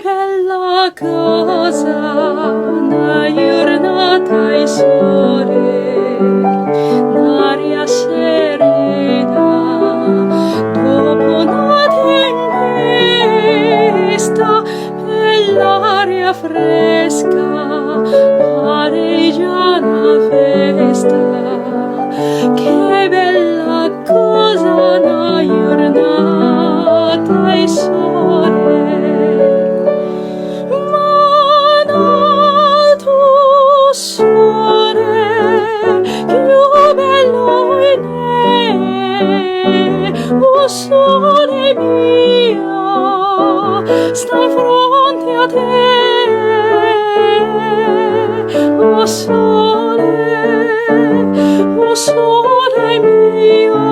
bella cosa, una giornata e sole, un'aria serena, dopo una tempesta, bell'aria fresca, pare già una festa. Che bella cosa, una giornata e sole. O sole mio, sta in fronte a te. O sole mio,